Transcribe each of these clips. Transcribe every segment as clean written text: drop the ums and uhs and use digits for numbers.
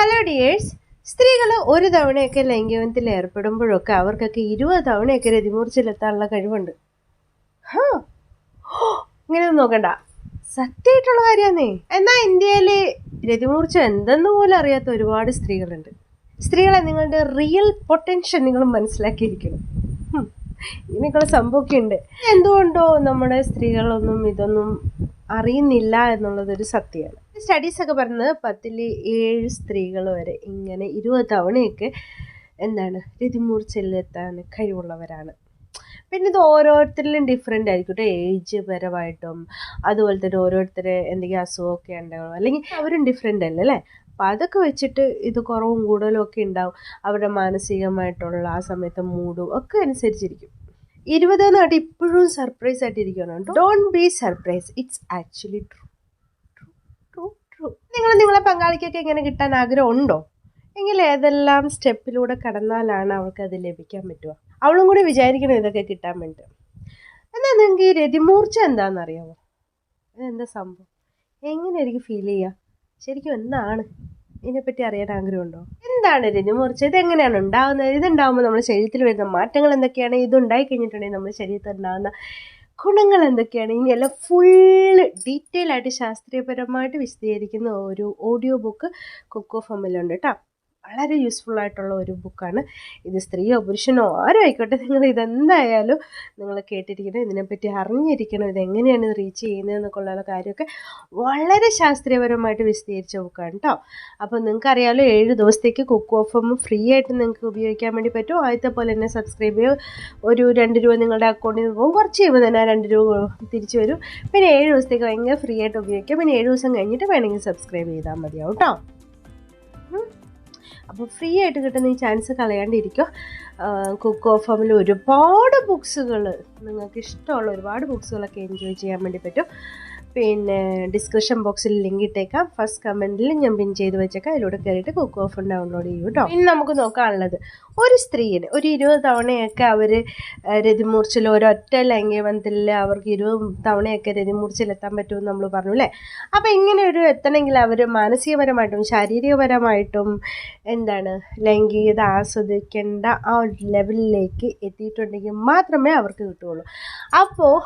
Hello dears, സ്ത്രീകൾ ഒരു തവണയൊക്കെ ലൈംഗികത്തിൽ ഏർപ്പെടുമ്പോഴൊക്കെ അവർക്കൊക്കെ 20 തവണയൊക്കെ രതിമൂർച്ചയിലെത്താനുള്ള കഴിവുണ്ട്. ഇങ്ങനെയൊന്നും നോക്കണ്ട, സത്യമായിട്ടുള്ള കാര്യമാണേ. എന്നാൽ ഇന്ത്യയിൽ രതിമൂർച്ച എന്തെന്ന് പോലും അറിയാത്ത ഒരുപാട് സ്ത്രീകളുണ്ട്. സ്ത്രീകളെ, നിങ്ങളുടെ റിയൽ പൊട്ടൻഷ്യൽ നിങ്ങൾ മനസ്സിലാക്കിയിരിക്കണം. ഇങ്ങനെയൊക്കെയുള്ള സംഭവമൊക്കെ ഉണ്ട്. എന്തുകൊണ്ടോ നമ്മുടെ സ്ത്രീകളൊന്നും ഇതൊന്നും അറിയുന്നില്ല എന്നുള്ളതൊരു സത്യമാണ്. സ്റ്റഡീസൊക്കെ പറഞ്ഞത് 10ൽ 7 സ്ത്രീകൾ വരെ ഇങ്ങനെ 20 തവണയൊക്കെ രതിമൂർച്ചയിലെത്താൻ കഴിവുള്ളവരാണ്. പിന്നെ ഇത് ഓരോരുത്തരിലും ഡിഫറെൻ്റ് ആയിരിക്കും കേട്ടോ, ഏജ് പരമായിട്ടും. അതുപോലെ തന്നെ ഓരോരുത്തർ എന്തെങ്കിലും അസുഖമൊക്കെ ഉണ്ടാവും, അല്ലെങ്കിൽ അവരും ഡിഫറെൻ്റ് അല്ലേ അല്ലേ. അപ്പം അതൊക്കെ വെച്ചിട്ട് ഇത് കുറവും കൂടുതലും ഒക്കെ ഉണ്ടാവും. അവരുടെ മാനസികമായിട്ടുള്ള ആ സമയത്തെ മൂഡും ഒക്കെ അനുസരിച്ചിരിക്കും. 20 എന്ന് പറഞ്ഞിട്ട് ഇപ്പോഴും സർപ്രൈസ് ആയിട്ടിരിക്കണം. Don't be surprise, it's actually true. നിങ്ങളെ പങ്കാളിക്കൊക്കെ ഇങ്ങനെ കിട്ടാൻ ആഗ്രഹം ഉണ്ടോ? എങ്കിൽ ഏതെല്ലാം സ്റ്റെപ്പിലൂടെ കടന്നാലാണ് അവൾക്ക് അത് ലഭിക്കാൻ പറ്റുക? അവളും കൂടി വിചാരിക്കണം ഇതൊക്കെ കിട്ടാൻ വേണ്ടി. എന്നാൽ നിങ്ങൾക്ക് ഈ രതിമൂർച്ച എന്താണെന്നറിയാമോ? ഇതെന്താ സംഭവം? എങ്ങനെയായിരിക്കും ഫീൽ ചെയ്യുക? ശരിക്കും എന്താണ് ഇതിനെപ്പറ്റി അറിയാൻ ആഗ്രഹമുണ്ടോ? എന്താണ് രതിമൂർച്ച? ഇതെങ്ങനെയാണ് ഉണ്ടാകുന്നത്? ഇതുണ്ടാകുമ്പോൾ നമ്മുടെ ശരീരത്തിൽ വരുന്ന മാറ്റങ്ങൾ എന്തൊക്കെയാണ്? ഇതുണ്ടായി കഴിഞ്ഞിട്ടുണ്ടെങ്കിൽ നമ്മുടെ ശരീരത്തിൽ ഉണ്ടാകുന്ന ഗുണങ്ങൾ എന്തൊക്കെയാണ്? ഇനിയെല്ലാം ഫുള്ള് ഡീറ്റെയിൽ ആയിട്ട് ശാസ്ത്രീയപരമായിട്ട് വിശദീകരിക്കുന്ന ഒരു ഓഡിയോ ബുക്ക് കൊക്കോ ഫാമിലുണ്ട് കേട്ടോ. വളരെ യൂസ്ഫുൾ ആയിട്ടുള്ള ഒരു ബുക്കാണ് ഇത്. സ്ത്രീയോ പുരുഷനോ ആരും ആയിക്കോട്ടെ, നിങ്ങൾ ഇതെന്തായാലും നിങ്ങൾ കേട്ടിരിക്കണം, ഇതിനെപ്പറ്റി അറിഞ്ഞിരിക്കണം, ഇതെങ്ങനെയാണ് റീച്ച് ചെയ്യുന്നതെന്നൊക്കെയുള്ള കാര്യമൊക്കെ വളരെ ശാസ്ത്രീയപരമായിട്ട് വിശദീകരിച്ച ബുക്കാണ് കേട്ടോ. അപ്പോൾ നിങ്ങൾക്കറിയാമല്ലോ, 7 ദിവസത്തേക്ക് കൊക്കോ ഫാം ഫ്രീ ആയിട്ട് നിങ്ങൾക്ക് ഉപയോഗിക്കാൻ വേണ്ടി പറ്റും. ആദ്യത്തെ പോലെ തന്നെ സബ്സ്ക്രൈബ് ചെയ്യുക, ഒരു 2 രൂപ നിങ്ങളുടെ അക്കൗണ്ടിൽ നിന്ന് പോകും. കുറച്ച് കഴിയുമ്പോൾ തന്നെ 2 രൂപ തിരിച്ചു വരും. പിന്നെ 7 ദിവസത്തേക്ക് ഭയങ്കര ഫ്രീ ആയിട്ട് ഉപയോഗിക്കാം. പിന്നെ 7 ദിവസം കഴിഞ്ഞിട്ട് വേണമെങ്കിൽ സബ്സ്ക്രൈബ് ചെയ്താൽ മതിയാവും കേട്ടോ. അപ്പോൾ ഫ്രീ ആയിട്ട് കിട്ടുന്ന ഈ ചാൻസ് കളയാണ്ടിരിക്കുക. കൊക്കോ ഫാമിൽ ഒരുപാട് ബുക്സുകൾ, നിങ്ങൾക്ക് ഇഷ്ടമുള്ള ഒരുപാട് ബുക്സുകളൊക്കെ എൻജോയ് ചെയ്യാൻ വേണ്ടി പറ്റും. പിന്നെ ഡിസ്ക്രിപ്ഷൻ ബോക്സിൽ ലിങ്ക് ഇട്ടേക്കാം, ഫസ്റ്റ് കമൻറ്റിൽ ഞാൻ പിൻ ചെയ്ത് വെച്ചേക്കാം. അതിലൂടെ കയറിയിട്ട് കൊക്കോ ഫാം ഡൗൺലോഡ് ചെയ്യും കേട്ടോ. ഇനി നമുക്ക് നോക്കാനുള്ളത്, ഒരു സ്ത്രീയിൽ ഒരു 20 തവണയൊക്കെ അവർ രതിമൂർച്ചയിൽ, ഒരൊറ്റ ലൈംഗികബന്ധത്തിൽ അവർക്ക് 20 തവണയൊക്കെ രതിമൂർച്ചയിലെത്താൻ പറ്റുമെന്ന് നമ്മൾ പറഞ്ഞു അല്ലേ. അപ്പോൾ ഇങ്ങനെ ഒരു എത്തണമെങ്കിൽ അവർ മാനസികപരമായിട്ടും ശാരീരികപരമായിട്ടും ലൈംഗികത ആസ്വദിക്കേണ്ട ആ ലെവലിലേക്ക് എത്തിയിട്ടുണ്ടെങ്കിൽ മാത്രമേ അവർക്ക് കിട്ടുകയുള്ളൂ. അപ്പോൾ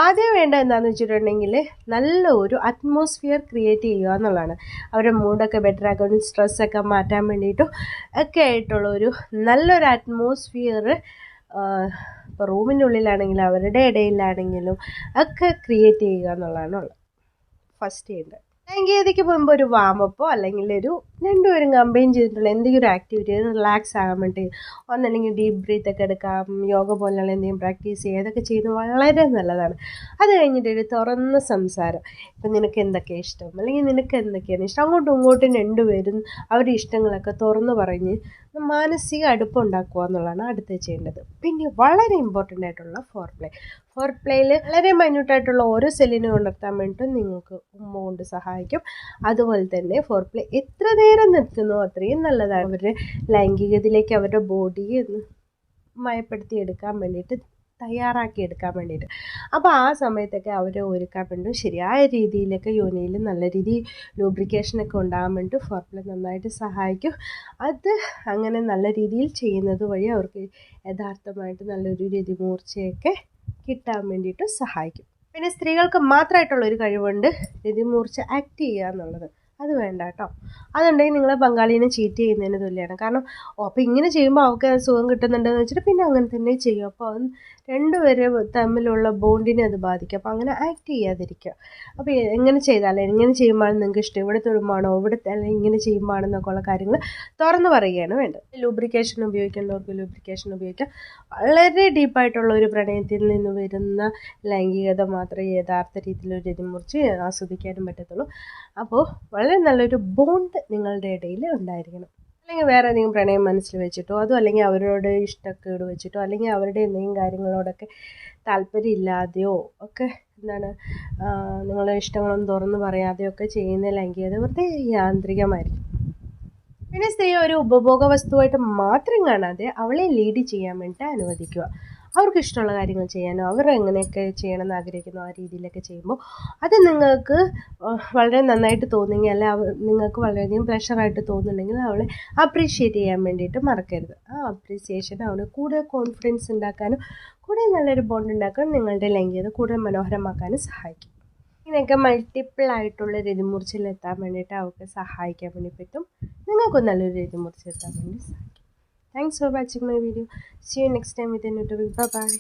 ആദ്യം വേണ്ട എന്താണെന്ന് വെച്ചിട്ടുണ്ടെങ്കിൽ നല്ല ഒരു അറ്റ്മോസ്ഫിയർ ക്രിയേറ്റ് ചെയ്യുക എന്നുള്ളതാണ്. അവരുടെ മൂഡൊക്കെ ബെറ്റർ ആക്കാനും സ്ട്രെസ്സൊക്കെ മാറ്റാൻ വേണ്ടിയിട്ടും ഒക്കെ ആയിട്ടുള്ള ഒരു നല്ലൊരു അറ്റ്മോസ്ഫിയർ ഇപ്പോൾ റൂമിൻ്റെ ഉള്ളിലാണെങ്കിലും അവരുടെ ഇടയിലാണെങ്കിലും ഒക്കെ ക്രിയേറ്റ് ചെയ്യുക എന്നുള്ളതാണ് ഫസ്റ്റ് ചെയ്യേണ്ടത്. ലൈംഗികതയ്ക്ക് മുമ്പ് ഒരു വാമപ്പോ അല്ലെങ്കിൽ ഒരു 2 പേരും കമ്പൈൻ ചെയ്തിട്ടുള്ള എന്തെങ്കിലും ഒരു ആക്ടിവിറ്റി, റിലാക്സ് ആകാൻ വേണ്ടി ഒന്നല്ലെങ്കിൽ ഡീപ്പ് ബ്രീത്ത് ഒക്കെ എടുക്കാം, യോഗ പോലെയുള്ള എന്തെങ്കിലും പ്രാക്ടീസ് ചെയ്യുക, അതൊക്കെ ചെയ്യുന്നത് വളരെ നല്ലതാണ്. അത് കഴിഞ്ഞിട്ട് ഒരു തുറന്ന സംസാരം, ഇപ്പം നിനക്ക് എന്തൊക്കെയാണ് ഇഷ്ടം അല്ലെങ്കിൽ നിനക്ക് എന്തൊക്കെയാണ് ഇഷ്ടം, അങ്ങോട്ടും ഇങ്ങോട്ടും 2 പേരും അവരുടെ ഇഷ്ടങ്ങളൊക്കെ തുറന്ന് പറഞ്ഞ് മാനസിക അടുപ്പം ഉണ്ടാക്കുക എന്നുള്ളതാണ് അടുത്ത് ചെയ്യേണ്ടത്. പിന്നെ വളരെ ഇമ്പോർട്ടൻ്റ് ആയിട്ടുള്ള ഫോർ പ്ലേയിൽ വളരെ മൈന്യൂട്ടായിട്ടുള്ള ഓരോ സെല്ലിനെ ഉണർത്താൻ വേണ്ടിയിട്ട് നിങ്ങൾക്ക് ഉമ്മ കൊണ്ട് സഹായിക്കും. അതുപോലെ തന്നെ ഫോർ പ്ലേ എത്ര നേരം നിൽക്കുന്നോ അത്രയും നല്ലതാണ്. അവരുടെ ലൈംഗികതയിലേക്ക് അവരുടെ ബോഡിയെ ഒന്ന് മയപ്പെടുത്തി എടുക്കാൻ വേണ്ടിയിട്ട്, തയ്യാറാക്കി എടുക്കാൻ വേണ്ടിയിട്ട്. അപ്പോൾ ആ സമയത്തൊക്കെ അവരെ ഒരുക്കാൻ വേണ്ടി ശരിയായ രീതിയിലൊക്കെ യോനിയിൽ നല്ല രീതിയിൽ ലൂബ്രിക്കേഷനൊക്കെ ഉണ്ടാകാൻ വേണ്ടി ഫോർ പ്ലേ നന്നായിട്ട് സഹായിക്കും. അത് അങ്ങനെ നല്ല രീതിയിൽ ചെയ്യുന്നത് വഴി അവർക്ക് യഥാർത്ഥമായിട്ട് നല്ലൊരു രതിമൂർച്ചയൊക്കെ കിട്ടാൻ വേണ്ടിയിട്ട് സഹായിക്കും. പിന്നെ സ്ത്രീകൾക്ക് മാത്രമായിട്ടുള്ളൊരു കഴിവുണ്ട്, രതിമൂർച്ച ആക്ട് ചെയ്യുക എന്നുള്ളത്. അത് വേണ്ട കേട്ടോ. അതുണ്ടെങ്കിൽ നിങ്ങളെ പങ്കാളിനെ ചീറ്റ് ചെയ്യുന്നതിന് തുല്യമാണ്. കാരണം അപ്പോൾ ഇങ്ങനെ ചെയ്യുമ്പോൾ അവൾക്ക് സുഖം കിട്ടുന്നുണ്ടെന്ന് വെച്ചിട്ട് പിന്നെ അങ്ങനെ തന്നെ ചെയ്യും. അപ്പോൾ അത് 2 പേരും തമ്മിലുള്ള ബോണ്ടിനെ അത് ബാധിക്കും. അപ്പോൾ അങ്ങനെ ആക്ട് ചെയ്യാതിരിക്കുക. അപ്പോൾ എങ്ങനെ ചെയ്യുമ്പോഴാണ് നിങ്ങൾക്ക് ഇഷ്ടം, ഇവിടെ തൊടുമ്പോഴാണോ, അല്ലെങ്കിൽ ഇങ്ങനെ ചെയ്യുമ്പോഴാണെന്നൊക്കെ ഉള്ള കാര്യങ്ങൾ തുറന്ന് പറയുകയാണ് വേണ്ടത്. ലൂബ്രിക്കേഷൻ ഉപയോഗിക്കേണ്ടവർക്ക് ലൂബ്രിക്കേഷൻ ഉപയോഗിക്കാം. വളരെ ഡീപ്പായിട്ടുള്ള ഒരു പ്രണയത്തിൽ നിന്ന് വരുന്ന ലൈംഗികത മാത്രമേ യഥാർത്ഥ രീതിയിലൊരു രതിമൂർച്ച ആസ്വദിക്കാനും പറ്റത്തുള്ളൂ. അപ്പോൾ വളരെ നല്ലൊരു ബോണ്ട് നിങ്ങളുടെ ഇടയിൽ ഉണ്ടായിരിക്കണം. അല്ലെങ്കിൽ വേറെ എന്തെങ്കിലും പ്രണയം മനസ്സിൽ വെച്ചിട്ടോ, അതോ അല്ലെങ്കിൽ അവരോട് ഇഷ്ടക്കേട് വെച്ചിട്ടോ, അല്ലെങ്കിൽ അവരുടെ എന്തെങ്കിലും കാര്യങ്ങളോടൊക്കെ താല്പര്യമില്ലാതെയോ ഒക്കെ നിങ്ങളുടെ ഇഷ്ടങ്ങളൊന്നും തുറന്ന് പറയാതെയോ ഒക്കെ ചെയ്യുന്ന ലൈംഗികത വെറുതെ യാന്ത്രികമായിരിക്കും. പിന്നെ സ്ത്രീ ഒരു ഉപഭോഗ വസ്തുവായിട്ട് മാത്രം കാണാതെ അവളെ ലീഡ് ചെയ്യാൻ വേണ്ടി അനുവദിക്കുക. അവർക്ക് ഇഷ്ടമുള്ള കാര്യങ്ങൾ ചെയ്യാനോ അവർ എങ്ങനെയൊക്കെ ചെയ്യണമെന്ന് ആഗ്രഹിക്കുന്നു ആ രീതിയിലൊക്കെ ചെയ്യുമ്പോൾ അത് നിങ്ങൾക്ക് വളരെ നന്നായിട്ട് തോന്നുമെങ്കിൽ അല്ലെ നിങ്ങൾക്ക് വളരെയധികം പ്ലഷറായിട്ട് തോന്നുന്നുണ്ടെങ്കിൽ അവളെ അപ്രീഷിയേറ്റ് ചെയ്യാൻ വേണ്ടിയിട്ട് മറക്കരുത്. ആ അപ്രീസിയേഷൻ അവന് കൂടുതൽ കോൺഫിഡൻസ് ഉണ്ടാക്കാനും കൂടുതൽ നല്ലൊരു ബോണ്ട് ഉണ്ടാക്കാനും നിങ്ങളുടെ ലൈംഗികത കൂടുതൽ മനോഹരമാക്കാനും സഹായിക്കും. ഇതിനൊക്കെ മൾട്ടിപ്പിൾ ആയിട്ടുള്ള രതിമൂർച്ചയിലെത്താൻ വേണ്ടിയിട്ട് അവർക്ക് സഹായിക്കാൻ വേണ്ടി പറ്റും. നിങ്ങൾക്കും നല്ലൊരു രതിമൂർച്ചയിലെത്താൻ വേണ്ടി സഹായിക്കും. Thanks for watching my video. See you next time with a new topic. Bye bye.